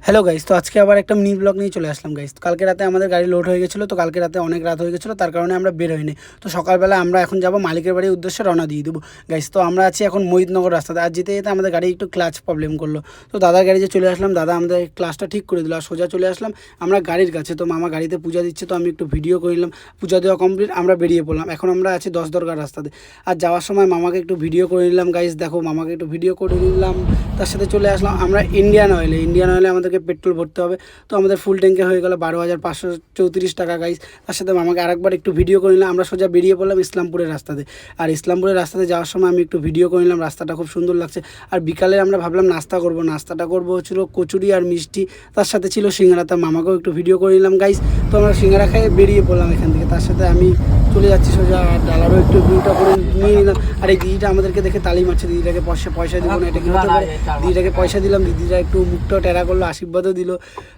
Hello guys, তো আজকে আবার একটা মিনি ব্লগ নিয়ে চলে আসলাম গাইস। তো কালকে রাতে আমাদের গাড়ি লোড হয়ে গেছিলো, তো কালকে রাতে অনেক রাত হয়ে গেছিলো, তার কারণে আমরা বের হইনি। তো সকালবেলা আমরা এখন যাব মালিকের বাড়ির উদ্দেশ্যে রওনা দিয়ে দেবো গাইস। তো আমরা আছি এখন মহিদনগর রাস্তাতে। আর যেতে যেতে আমাদের গাড়ি একটু ক্লাচ প্রবলেম করলো, তো দাদার গাড়ি যে চলে আসলাম, দাদা আমাদের ক্লাচটা ঠিক করে দিল আর সোজা চলে আসলাম আমরা গাড়ির কাছে। তো মামা গাড়িতে পূজা দিচ্ছে, তো আমি একটু ভিডিও করে নিলাম। পূজা দেওয়া কমপ্লিট, আমরা বেরিয়ে পড়লাম। এখন আমরা আছি 10 দরগার রাস্তাতে। আর যাওয়ার সময় মামাকে একটু ভিডিও করে নিলাম গাইস। দেখো, মামাকে একটু ভিডিও করে নিলাম, তার সাথে চলে আসলাম আমরা ইন্ডিয়ান অয়েলে আমাদেরকে পেট্রোল ভরতে হবে। তো আমাদের ফুল ট্যাঙ্কে হয়ে গেল 12,534 টাকা গাইস। তার সাথে মামাকে আরেকবার একটু ভিডিও করে নিলাম। আমরা সোজা বেরিয়ে পড়লাম ইসলামপুরের রাস্তাতে। আর ইসলামপুরের রাস্তাতে যাওয়ার সময় আমি একটু ভিডিও করে নিলাম, রাস্তাটা খুব সুন্দর লাগছে। আর বিকালে আমরা ভাবলাম নাস্তাটা করবো হচ্ছিলো কচুরি আর মিষ্টি, তার সাথে ছিল সিঙ্গারা। তার মামাকেও একটু ভিডিও করে নিলাম গাইস। তো আমরা সিঙ্গারা খেয়ে বেরিয়ে পড়লাম এখান থেকে। তার সাথে আমি চলে যাচ্ছি সোজা ডালারও একটু ভিউটা করে নিয়ে নিলাম। আর এই দিদিটা আমাদেরকে দেখে তালি মারছে, দিদিটাকে পয়সা দিব না, এটা কি হতে পারে। দিদিটাকে পয়সা দিলাম, দিদিটা একটু মুখটাও টেরা করলো, আশীর্বাদও দিল।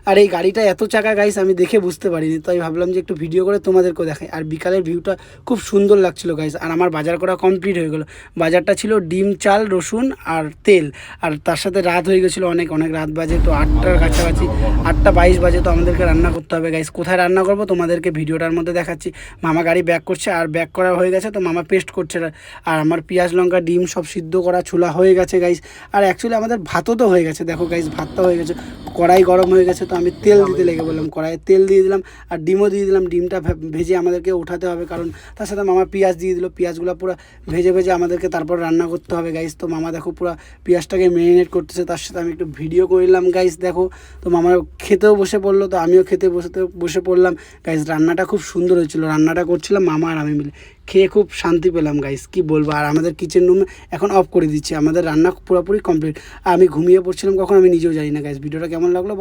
আর এই গাড়িটা এত চাকা গাইস আমি দেখে বুঝতে পারিনি, তাই ভাবলাম যে একটু ভিডিও করে তোমাদেরকেও দেখাই। আর বিকালের ভিউটা খুব সুন্দর লাগছিল গাইস। আর আমার বাজার করা কমপ্লিট হয়ে গেলো। বাজারটা ছিল ডিম, চাল, রসুন আর তেল। আর তার সাথে রাত হয়ে গেছিলো, অনেক রাত বাজে, তো 8টার কাছাকাছি, 8টা 22 বাজে। তো আমাদেরকে রান্না করতে হবে গাইস। কোথায় রান্না করবো তোমাদেরকে ভিডিওটার মধ্যে দেখাচ্ছি। মামা গাড়ি ব্যাক করছে, আর ব্যাক করা হয়ে গেছে, তো মামা পেস্ট করছে। আর আমার পেঁয়াজ, লঙ্কা, ডিম সব সিদ্ধ করা ছোলা হয়ে গেছে গাইস। আর অ্যাকচুয়ালি আমাদের ভাতও তো হয়ে গেছে, দেখো গাইস, ভাতটা হয়ে গেছে। কড়াই গরম হয়ে গেছে, তো আমি তেল দিতে লেগে বললাম, কড়াইয়ে তেল দিয়ে দিলাম আর ডিমও দিয়ে দিলাম। ডিমটা ভেজে আমাদেরকে উঠাতে হবে, কারণ তার সাথে মামা পেঁয়াজ দিয়ে দিল। পেঁয়াজগুলো পুরো ভেজে ভেজে আমাদেরকে তারপর রান্না করতে হবে গাইস। তো মামা দেখো পুরো পেঁয়াজটাকে ম্যারিনেট করতেছে, তার সাথে আমি একটু ভিডিও করলাম গাইস। দেখো, তো মামা খেতেও বসে পড়লো, তো আমিও খেতে বসে পড়লাম গাইস। রান্নাটা খুব সুন্দর হয়েছিল, রান্নাটা করছিলাম মামা আর আমি মিলে। খেয়ে খুব শান্তি পেলাম গাইস, কি বলবো। আর আমাদের কিচেন রুম এখন অফ করে দিচ্ছি, আমাদের রান্না পুরোপুরি কমপ্লিট। আর আমি ঘুমিয়ে পড়ছিলাম কখন আমি নিজেও জানি না গাইস। ভিডিওটা কেমন লাগলো বলো।